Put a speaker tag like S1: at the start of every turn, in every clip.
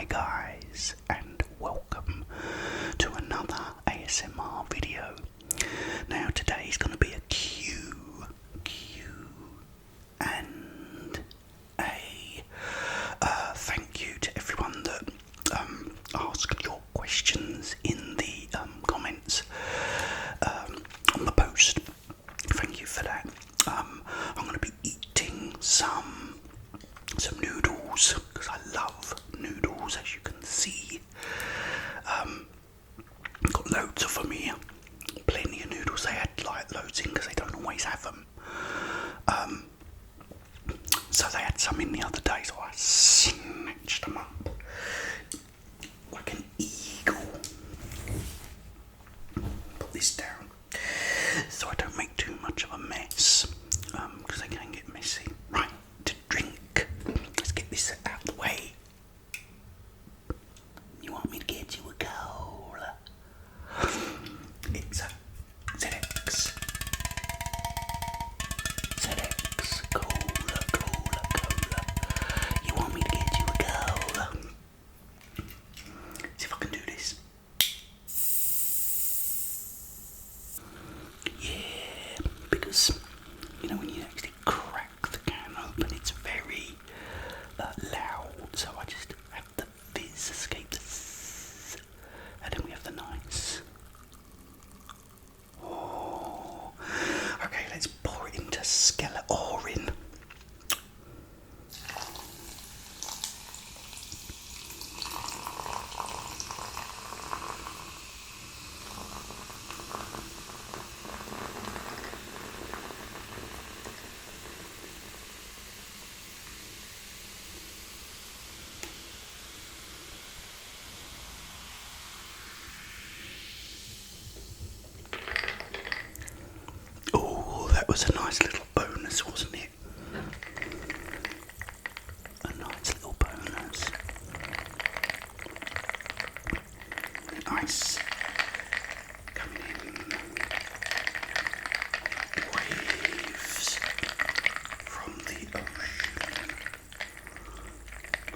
S1: Hi guys, and welcome to another ASMR video. Now today's going to be a Q and A. Thank you to everyone that asked your questions in the comments on the post. Thank you for that. I'm going to be eating some noodles because I love noodles, as you can see. Got loads of them here, plenty of noodles. They had like loads in because they don't always have them. So they had some in the other day, so I snatched them up like an eagle. Put this down so I don't make too much of a mess, because they can get messy. Right, to drink. Let's get this out of the way. You want me to get you a cola? It's a ZX cola. You want me to get you a cola? See if I can do this. Yeah, because you know when you actually crack the can open, it's very loud. So I just have the fizz escape the zzz, and then we have the nice. Oh, okay. Let's pour it into Skeleton. Oh, that was a nice little bonus, wasn't it? A nice little bonus. Nice. Coming in. Waves from the ocean.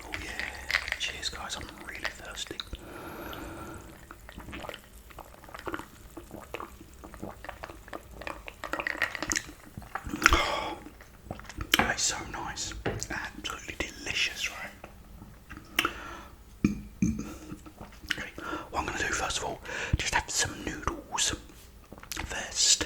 S1: Oh yeah. Cheers guys, I'm really thirsty. It's so nice. It's absolutely delicious, right? Okay, what I'm going to do first of all, just have some noodles first.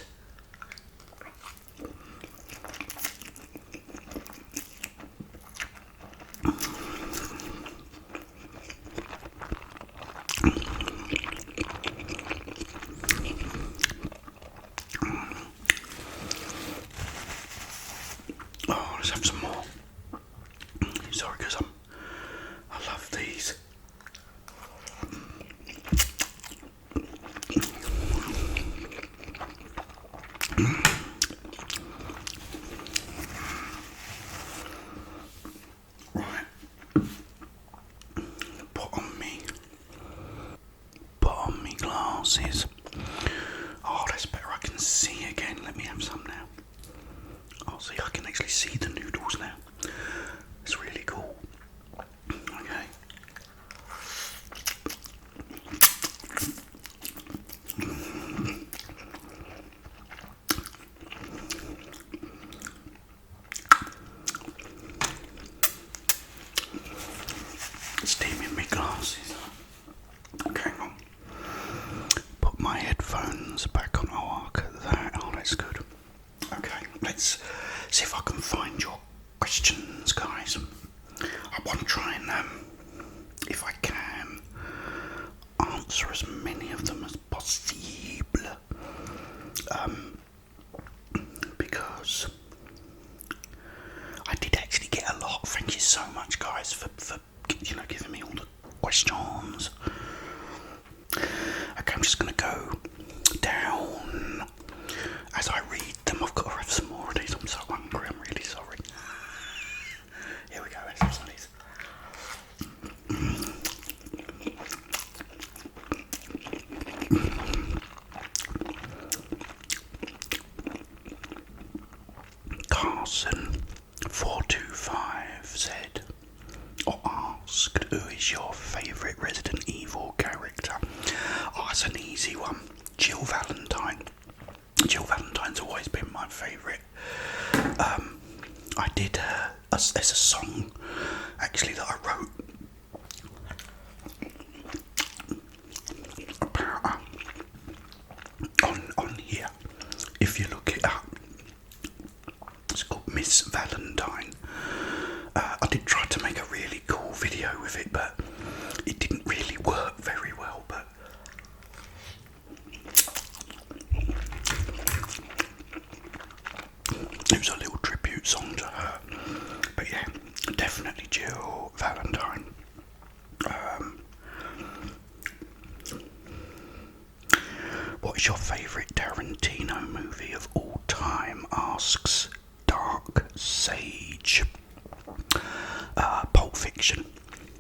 S1: Oh, let's have some more. Sorry, because I love these. Right. Put on me glasses. Oh, that's better. I can see again. Let me have some now. Oh, see, I can actually see the noodles now. It's really cool. Okay. Steaming my glasses. Okay, hang on. Put my headphones back on. Oh, look at that. Oh, that's good. Okay, let's see if I can find your questions, guys. I want to try and, if I can, answer as many of them as possible. Because I did actually get a lot. Thank you so much, guys, for giving me all the questions. Okay, I'm just going to go down as I read them. I've got to have some more of these. I'm so hungry. I'm really sorry. Here we go. Let's have some of these. Carson 425 said, or asked, good. Who is your favourite Resident Evil character? Oh, it's an easy one. Jill Valentine. Jill Valentine's always been my favourite. I did. There's a song actually that I wrote about on here. If you look it up, it's called Miss Valentine. I did try to make a really cool video with it, but it didn't really work very well. But it was a little tribute song to her. But yeah, definitely Jill Valentine. What is your favourite Tarantino movie of all time? Asks Dark Sage. Pulp Fiction.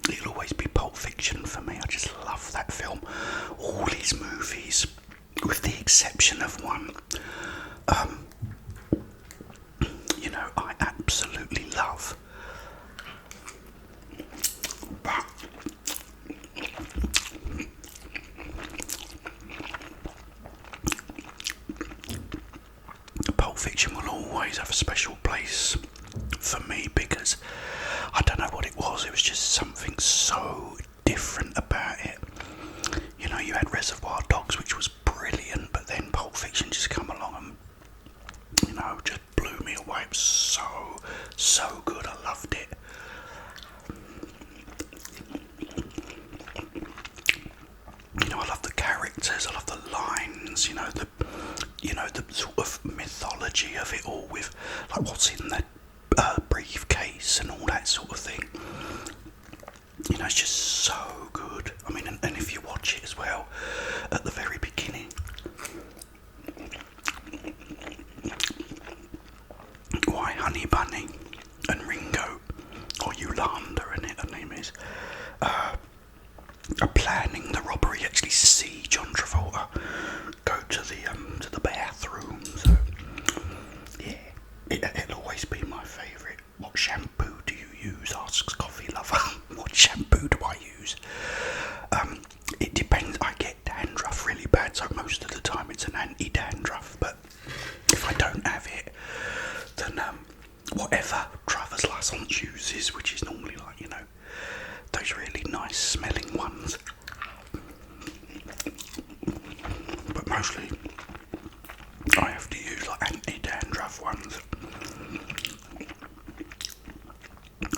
S1: It'll always be Pulp Fiction for me. I just love that film. All his movies, with the exception of one, I absolutely love. But Pulp Fiction will always have a special place for me because I don't know what it was. It was just something so different about it. You had Reservoir Dogs, which was brilliant, but then Pulp Fiction just come along and just blew me away. It was so good. I loved it. I love the characters. I love the lines. The sort of mythology of it all, with like what's in the briefcase and all that sort of thing. It's just so good. I mean, and if you watch it as well, at the very beginning, why Honey Bunny and Ringo, or Yolanda in it, her name is, are planning the robbery. Actually see John Travolta go to the bathroom. So yeah, it'll always be my favourite. What shampoo do you use? Asks Coffee Lover. What shampoo do I use? It depends. I get dandruff really bad, so most of the time it's an anti-dandruff. But if I don't have it, then whatever Travis Lassance uses, which is normally like those really nice smelling ones. But mostly I have to use like anti-dandruff ones.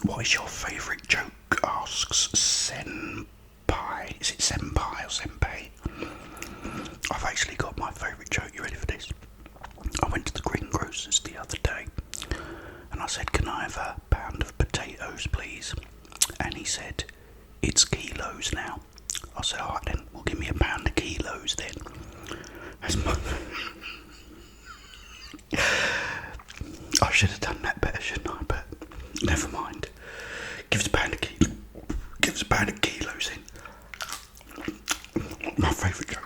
S1: What is your favourite joke? Asks Senpai. Is it Senpai or Senpai? I've actually got my favourite joke. You ready for this? I went to the greengrocer's the other day and I said, can I have a pound of potatoes, please? And he said, it's kilos now. I said, alright then, well give me a pound of kilos then. That's my... I should have done that better, shouldn't I? But never mind. Give us a pound of kilos. Give us a pound of kilos then. My favourite joke.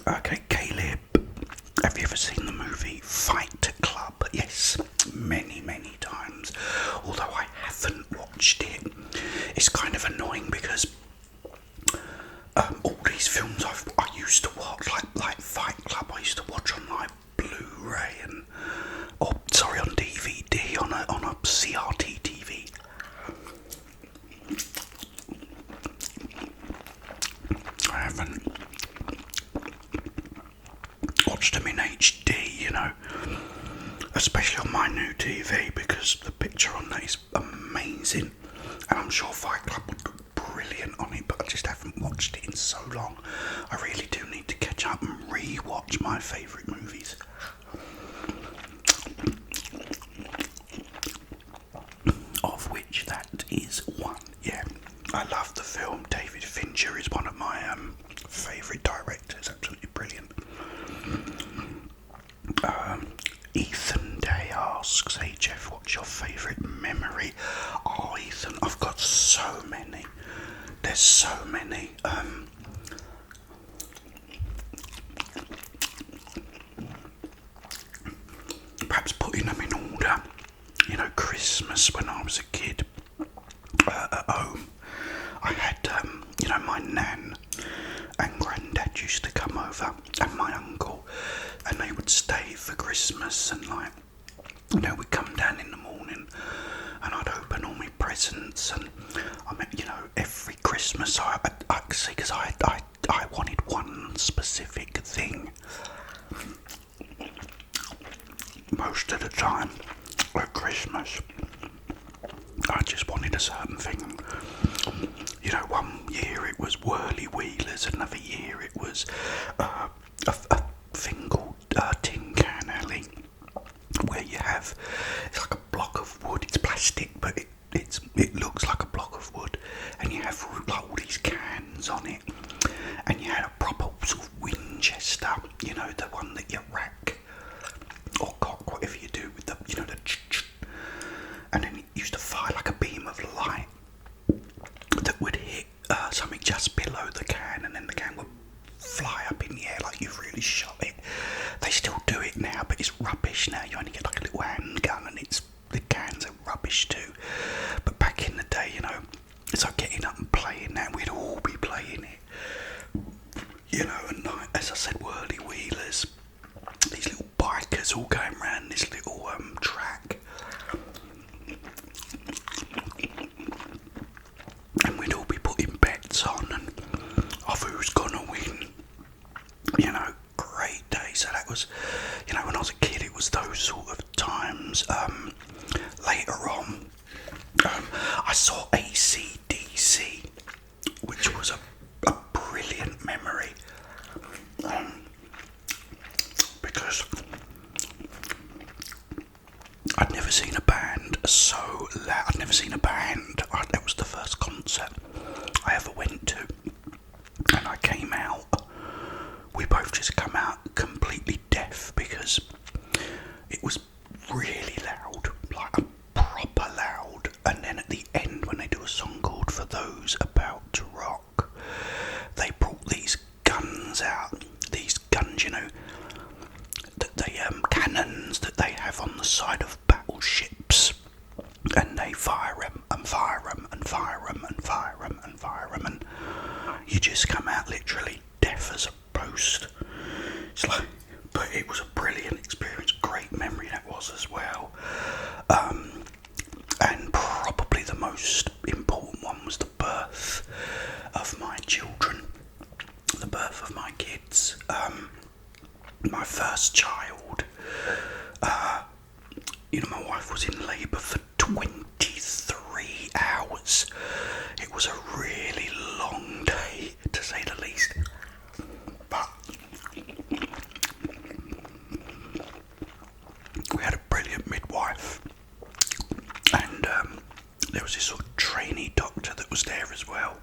S1: Okay, Caleb, have you ever seen the movie Fight Club? Yes, many times. Although I haven't watched it. It's kind of annoying because all these films I used to watch, like Fight Club, I used to watch on like Blu-ray on DVD on a CRT TV. I haven't watched them in HD, especially on my new TV, because the picture on that is amazing, and I'm sure Fight Club would look brilliant on it, but I just haven't watched it in so long. I really do need to catch up and re-watch my favourite movies. Of which that is one. Yeah, I love the film. David Fincher is one of my favourite directors. Absolutely brilliant. Ethan Day asks, hey Jeff, what's your favourite memory? Oh Ethan, I've got so many. There's so many. Perhaps putting them in order. Christmas when I was a kid at home, I had, my nan and granddad used to come over, and my uncle, and they would stay for Christmas, and we'd come down in the morning, and I'd open all my presents, and every Christmas I see, because I wanted one specific thing most of the time at Christmas. I just wanted a certain thing. One year it was whirly wheelers, another year it was a thing called Tin Can Alley, where it's like a block of wood. It's plastic, but it looks like a block of wood, and you have like all these cans on it, and you had a proper sort of Winchester, the one that you rack or cock, whatever you do with the and then it used to fire like a beam of light that would hit something just below the can, and then the can would fly up in the air like you've really shot it. They still do it now, but it's rubbish now. You only get like a little handgun, and the cans are rubbish too. But back in the day, it's like getting up and playing that. We'd all be playing it, and as I said, whirly wheelers, these little bikers all going around this little track, and we'd all be putting bets on and of who's gonna win. Great day. So that was, when I was a kid, it was those sort of times. Later on, I saw AC/DC, which was a brilliant memory, because I'd never seen a band so loud. I'd never seen a band. That was the first concert I ever went to, and I came out. We both just come out completely deaf because it was really loud, like proper loud. And then at the end, when they do a song called "For Those About to Rock," they brought these guns out. These guns, cannons that they have on the side of battleships, and they fire them and fire them and fire them and fire them and fire them, and you just come out literally deaf as a post. But it was a brilliant experience, great memory that was as well. And probably the most important one was the birth of my children, the birth of my kids. My first child, my wife was in labour for 23 hours. It was a really long day, to say the least. But we had a brilliant midwife, and there was this sort of trainee doctor that was there as well,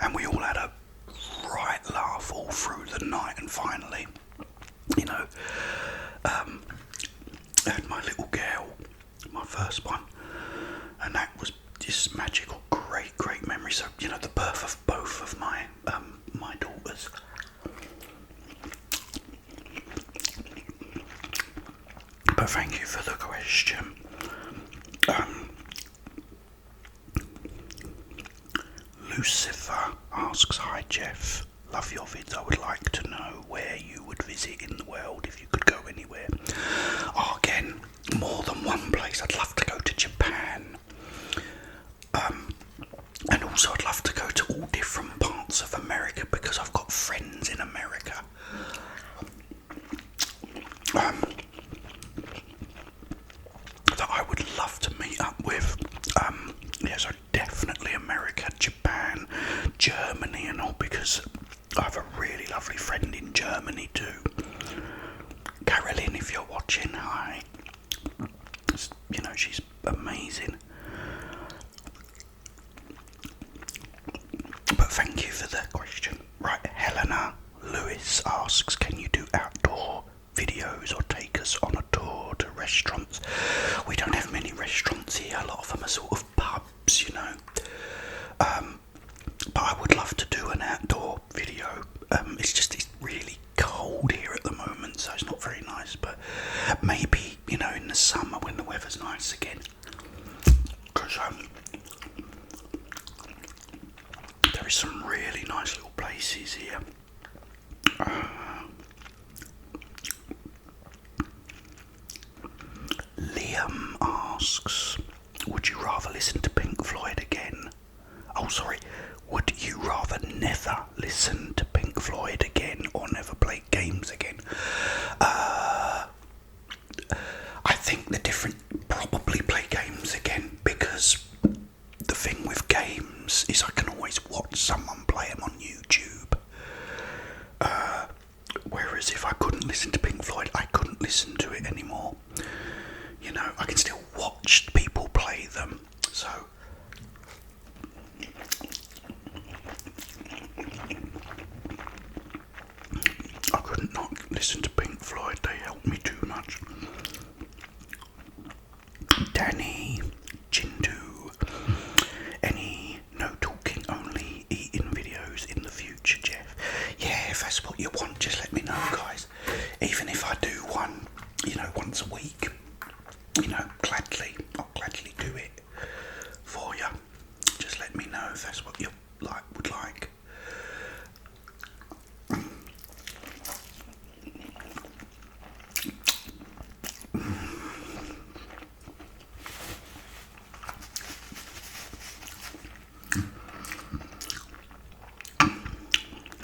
S1: and we all had a right laugh all through the night, and finally, I had my little girl, my first one, and that was just magical, great memory. So, the birth of both of my daughters. But thank you for the question. Lucifer asks, "Hi Jeff, love your vids. I would like to know where you would visit in the world if you could go anywhere." Again, more than one place. I'd love to go to Japan. And also I'd love to go to all different parts of America, because I've got friends in America. That I would love to meet up with. So definitely America, Japan, Germany and all, because I have a really lovely friend in Germany too. Carolyn, if you're watching, hi. She's amazing. But thank you for the question. Right, Helena Lewis asks, "Can you do outdoor videos or take us on a tour to restaurants?" We don't have many restaurants here. A lot of them are sort of pubs, But I would love to do an outdoor video. It's really cold here at the moment, so it's not very nice. But maybe, in the summer when the weather's nice again. So, there is some really nice little places here. Liam asks, would you rather listen to Pink Floyd again? Oh, sorry. Would you rather never listen to Pink Floyd again or never play games again? I think the different, probably play games again, because the thing with games is I can always watch someone play them on YouTube. Whereas if I couldn't listen to Pink Floyd, I couldn't listen to it anymore. You know, I can still watch people play them. So I couldn't not listen to Pink Floyd, they helped me too much. Danny, Jindu, any no talking only eating videos in the future, Jeff? Yeah, if that's what you want, just let me know, guys. Even if I do one, you know, once a week, you know, I'll gladly do it for you. Just let me know if that's what you would like.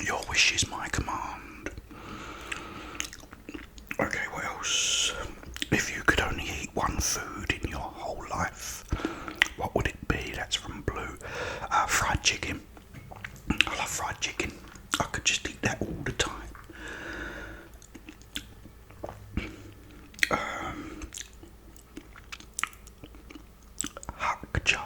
S1: Your wish is my command. Okay, what else? If you could only eat one food in your whole life, what would it be? That's from Blue. Fried chicken. I love fried chicken. I could just eat that all the time. Hakja.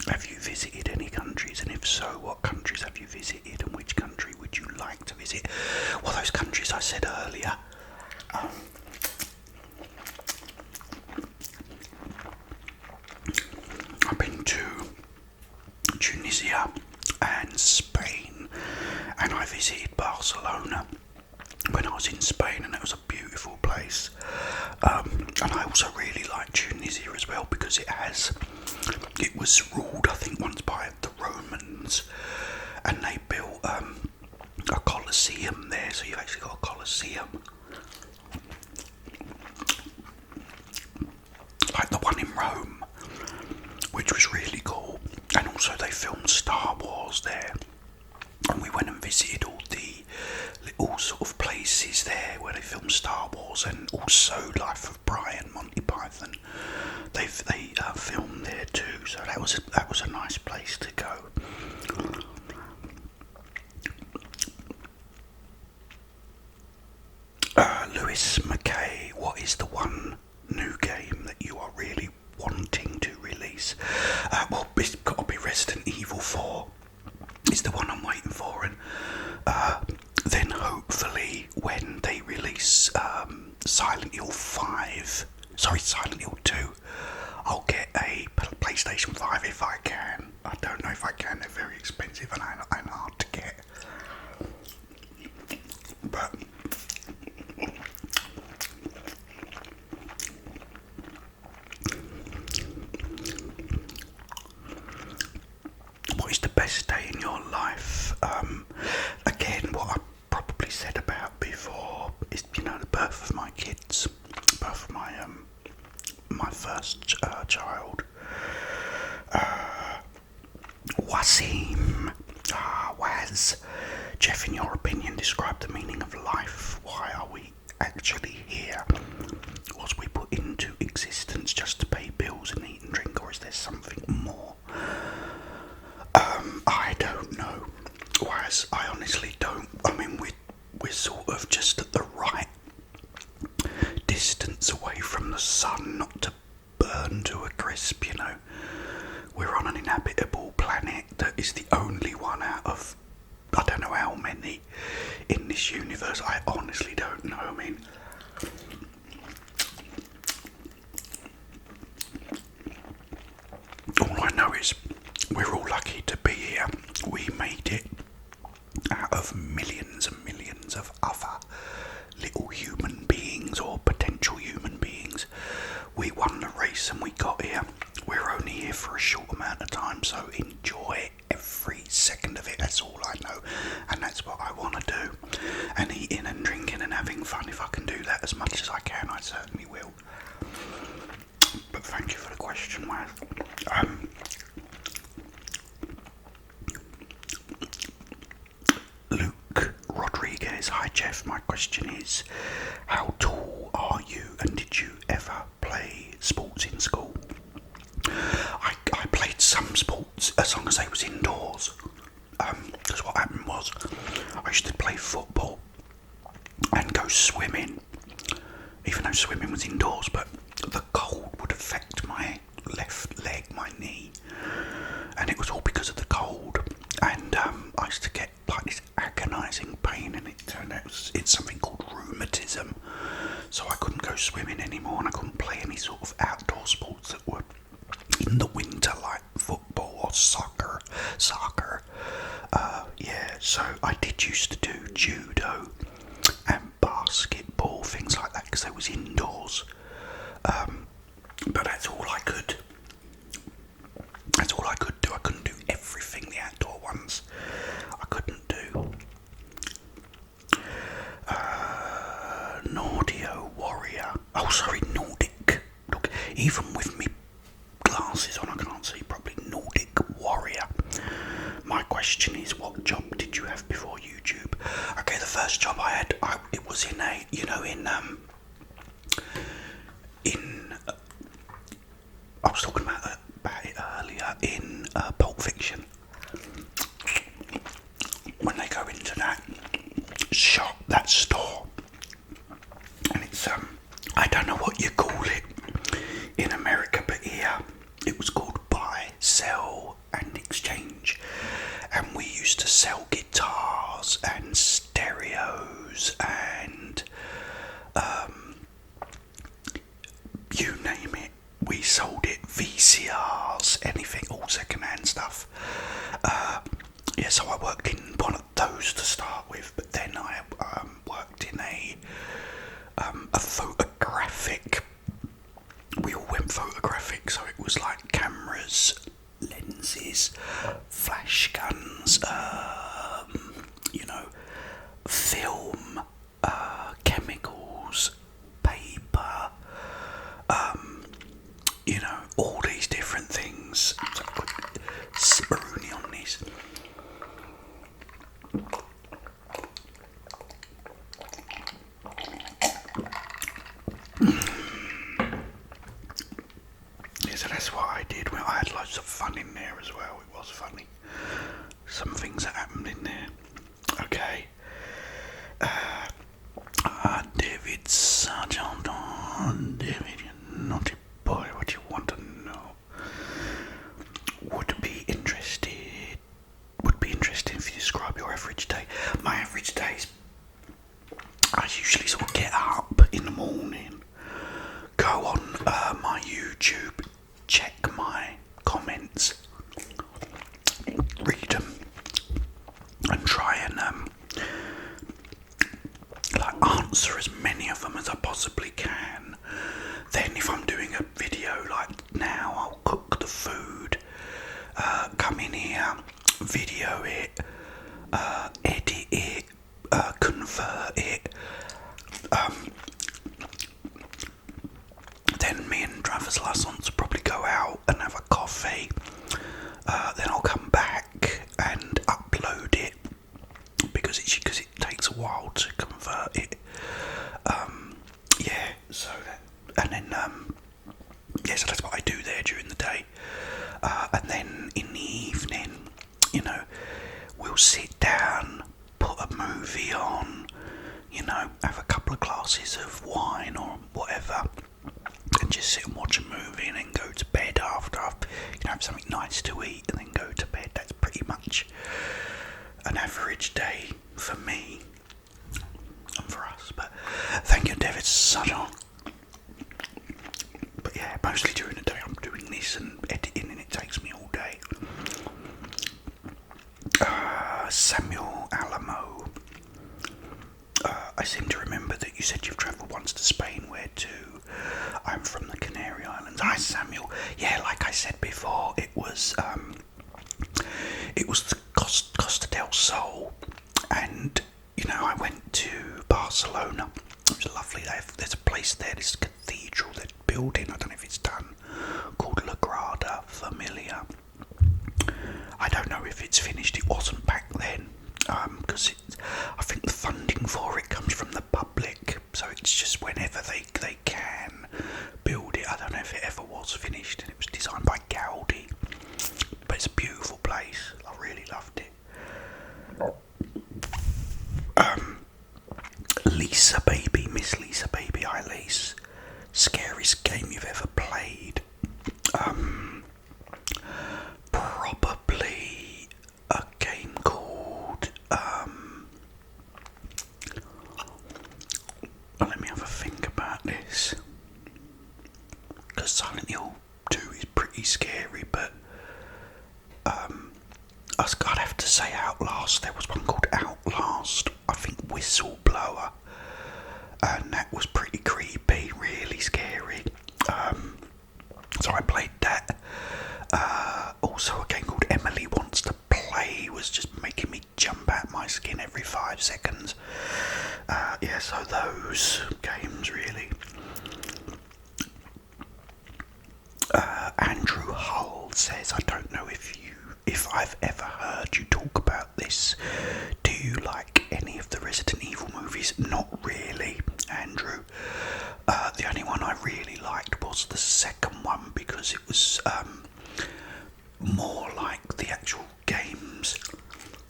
S1: Have you visited any countries, and if so, what countries have you visited, and which country would you like to visit? Well, those countries I said earlier. I've been to Tunisia and Spain, and I visited Barcelona when I was in Spain, and it was a beautiful place. And I also really like Tunisia as well, because it was ruled, I think, once by the Romans, and they built a Colosseum there, so you've actually got a Colosseum like the one in Rome, which was really cool. And also they filmed Star Wars there, and we went and visited all the little sort of places there where they filmed Star Wars, and also Life of Brian, Monty Python. They filmed there too, so that was a nice place to go. Lewis McKay, what is the one new game that you are really wanting to release? Well, it's got to be Resident Evil 4. It's the one I'm waiting for, and then hopefully when they release Silent Hill 2, I'll get a PlayStation 5 if I can. I don't know if I can, they're very expensive and hard to get. But what is the best day in your life? Again, what I probably said about before is, you know, the birth of my kids, birth of my first child. Wasim, Waz, Jeff, in your opinion, describe the meaning of life. Why are we actually here? Was we put into existence just to pay bills and eat and drink, or is there something more? I don't know. Whereas I honestly don't. I mean, we're sort of just at the right distance away from the sun not to burn to a crisp, you know. We're on an inhabitable planet that is the only one out of I don't know how many in this universe. I honestly don't know. I mean, all I know is we're all lucky to be here. We made it out of millions and millions of other little human beings or potential human beings. We won the race and we got a short amount of time, so enjoy every second of it. That's all I know, and that's what I want to do. And eating and drinking and having fun. If I can do that as much as I can, I certainly will. But thank you for the question, Waz. Luke Rodriguez. Hi Jeff, my question is, how tall are you, and did you ever play sports in school? I played some sports as long as they was indoors, because what happened was I used to play football and go swimming, even though swimming was indoors, but the cold would affect my left leg, my knee, and it was all because of the cold. And I used to get like this agonising pain, and it turned out it's something called rheumatism, so I couldn't go swimming anymore, and I couldn't play any sort of outdoor sports that were in the winter, like football or soccer. So I did used to do judo and basketball, things like that, because they was indoors. But that's all I could do. I couldn't do everything the outdoor ones I couldn't do. Nordio Warrior. Oh, sorry, Nordic. Look, even with me glasses on, I can't see properly. Nordic Warrior. My question is, what job did you have before YouTube? Okay, the first job I had, it was in a, I was talking about it earlier, in Pulp Fiction. When they go into that shop, that store, and it's, I don't know what you call it in America, but here it was called buy, sell and exchange, and we used to sell guitars and stereos and you name it, we sold it. VCRs, anything, all second-hand stuff. So I worked in one of those to start with, but then I worked in a photographic. We all went photographic, so it was like cameras, lenses, flash guns, film, chemicals, paper, all these different things. So quick sipperoonie on these. So that's what I did. Well, I had loads of fun in there as well. It was funny. Some things that happened in there. Okay. David Sargent. David, you naughty boy, what you want to know? Would be interesting if you describe your average day. My average days, I usually sort of get up in the morning, go on my YouTube, check my comments, read them, and try and answer as many of them as I possibly can. Then if I'm doing a video like now, I'll cook the food, come in here, video it, edit it, convert it. Then me and Travis Lassance will probably go out and have a coffee. Then I'll come back and upload it because it takes a while to convert it. So that's what I do there during the day. And then in the evening, we'll sit down, put a movie on, have a couple of glasses of wine or whatever, and just sit and watch a movie and then go to bed after I've, have something nice to eat and then go to bed. That's pretty much an average day for me and for us. But thank you, David Sargent. But yeah, mostly during the day I'm doing this and editing, and it takes me all day. Samuel Alamo. I seem to remember that you said you've travelled once to Spain. Where to? I'm from the Canary Islands. Hi, Samuel. Yeah, like I said before, it was the Costa del Sol, and I went to Barcelona. It was lovely. There's a place there, this cathedral they're building. I don't know if it's done, called La Grada Familia. I don't know if it's finished. It wasn't back then, because I think the funding for it comes from the public, so it's just whenever they can build it. I don't know if it ever was finished, and it was designed by Gaudi, but it's a beautiful place. I really loved it. Lisa Baby, Miss Lisa Baby, hi Lise. Scariest game you've ever played? Probably a game called let me have a think about this, because Silent Hill 2 is pretty scary, but I'd have to say Outlast. There was one called Outlast, I think Whistleblower, and that was pretty creepy, really scary. So I played that. Also a game called Emily Wants to Play was just making me jump out my skin every 5 seconds. Yeah, so those games really. Andrew Hull says, I don't know if I've ever heard you talk about this. Do you like any of the Resident Evil movies? Not really, Andrew. The only one I really liked was the second one, because it was more like the actual games.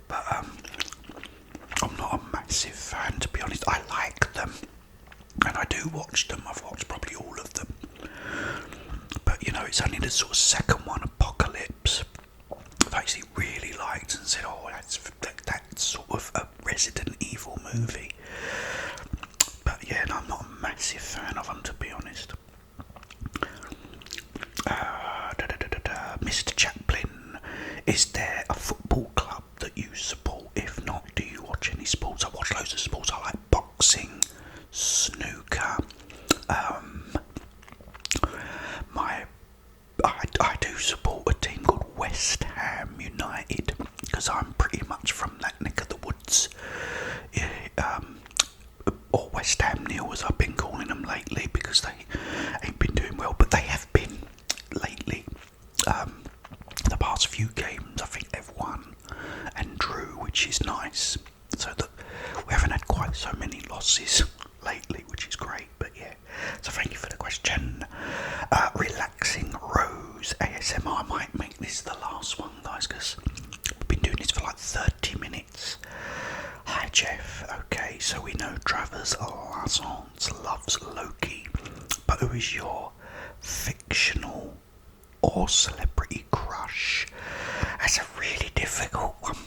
S1: But I'm not a massive fan, to be honest. I like them, and I do watch them. I've watched probably all of them. But it's only the sort of second one, Apocalypse, I've actually really liked and said, oh, that's sort of a Resident Evil movie. But yeah, no, I'm not a massive fan of them, to be honest. Mr. Chaplin, is there a football club that you support? If not, do you watch any sports? I watch loads of sports. I like boxing, snooker. I do support a team called West Ham United, because I'm pretty much from that neck of the woods. Or West Ham Nil, as I've been calling them lately, because they ain't been doing well, but they have been lately. The past few games, I think they've won and drew, which is nice. So that we haven't had quite so many losses lately, which is great. But yeah, so thank you for the question. Relaxing Rose ASMR. I might make this the last one, guys, because we've been doing this for like 30 minutes. Hi Jeff. Okay, so we know Travers Lassance loves Loki, but who is your fictional or celebrity crush? That's a really difficult one.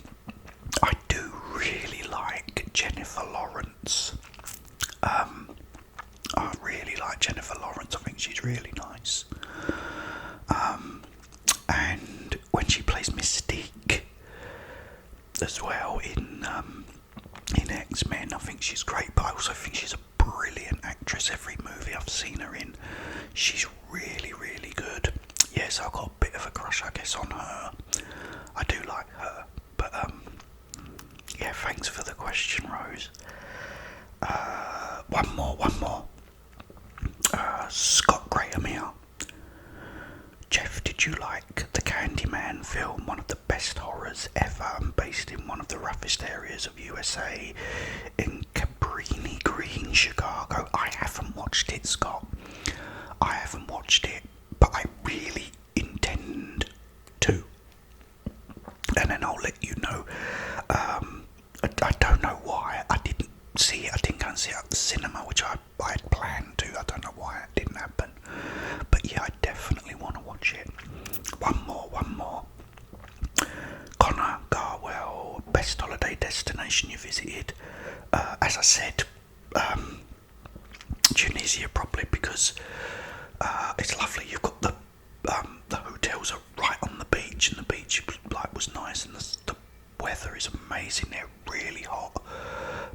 S1: I do really like Jennifer Lawrence. I really like Jennifer Lawrence. I think she's really nice. And when she plays Mystique as well in X-Men, I think she's great. But I also think she's a brilliant actress. Every movie I've seen her in, she's really, really good. Yes, I've got a bit of a crush, I guess, on her. I do like her. But yeah, thanks for the question, Rose. One more. Scott Graham here. Jeff, did you like the Candyman film? One of the best horrors ever, and based in one of the roughest areas of USA, in Cabrini Green, Chicago. I haven't watched it, Scott. I haven't watched it, but I really intend to. And then I'll let you know. I don't know why I didn't see it. I didn't go and see it at the cinema, which I had planned to. I don't know why it didn't happen. But yeah, I definitely want to watch it. One more. Connor Garwell, best holiday destination you visited? As I said, Tunisia probably, because it's lovely. You've got the hotels are right on the beach, and the beach was nice, and the weather is amazing. They're really hot,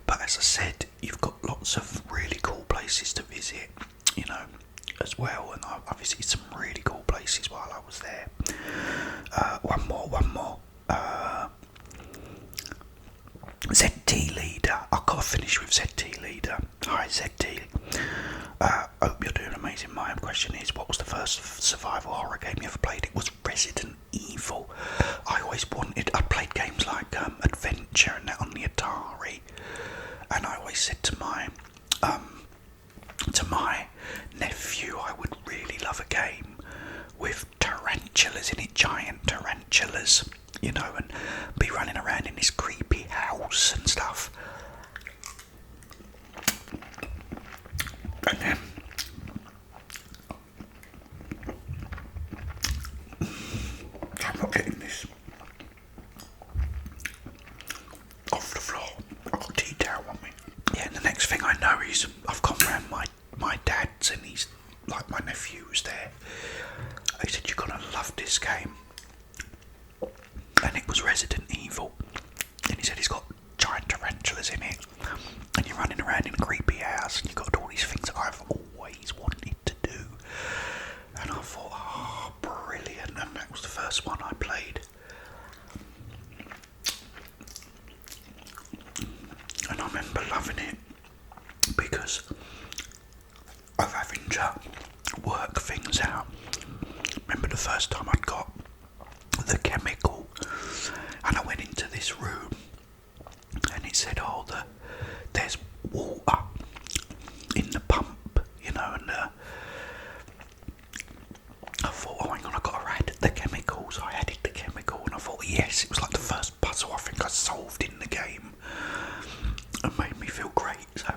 S1: but as I said, you've got lots of really cool places to visit, as well. And I visited some really cool places while I was there. One more. ZT Leader. I've got to finish with ZT Leader. Hi ZT. Hope you're doing amazing. My question is, what was the first survival horror game you ever played? It was Resident Evil. I played games like Adventure and that on the Atari, and I always said to my nephew, I would really love a game with tarantulas in it, giant tarantulas, you know, and be running around in this creepy house and stuff. And then I'm not getting this off the floor. I've got tea towel on me. Yeah, and the next thing I know is I've gone round my dad's, and he's like, my nephew was there. He said, "You're gonna love this game," and it was Resident Evil. And he said it's got giant tarantulas in it, and you're running around in a creepy house, and you've got to do all these things that I've always wanted to do. And I thought, oh, brilliant! And that was the first one I played. And I remember loving it because of having to work things out. Remember the first time I got the chemical, and I went into this room, and it said, "Oh, there's water in the pump," you know, and I thought, "Oh, hang on, I've got to add the chemical." So I added the chemical, and I thought, yes, it was like the first puzzle I think I solved in the game, and made me feel great. So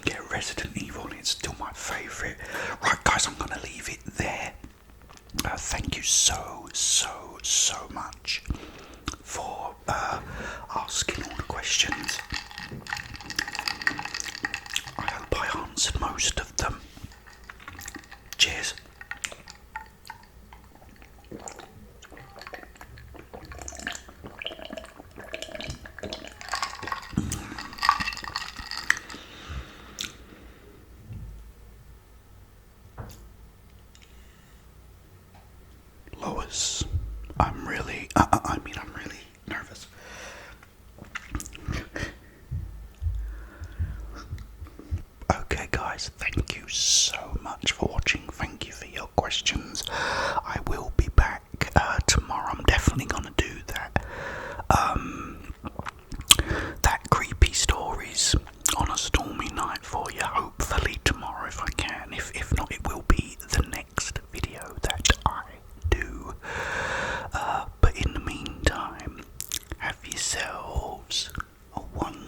S1: yeah, Resident Evil, it's still my favourite. Right, guys, I'm going to leave it there. Thank you so much for asking all the questions. I hope I answered most of them. Cheers. Lois, I'm really nervous. Okay guys, thank you so much for watching. Thank you for your questions. I will be back tomorrow. I'm definitely gonna do that. That creepy stories on a stormy night for you. Hopefully tomorrow if I can. If not, it will be the next video that I do. But in the meantime, have yourselves a wonderful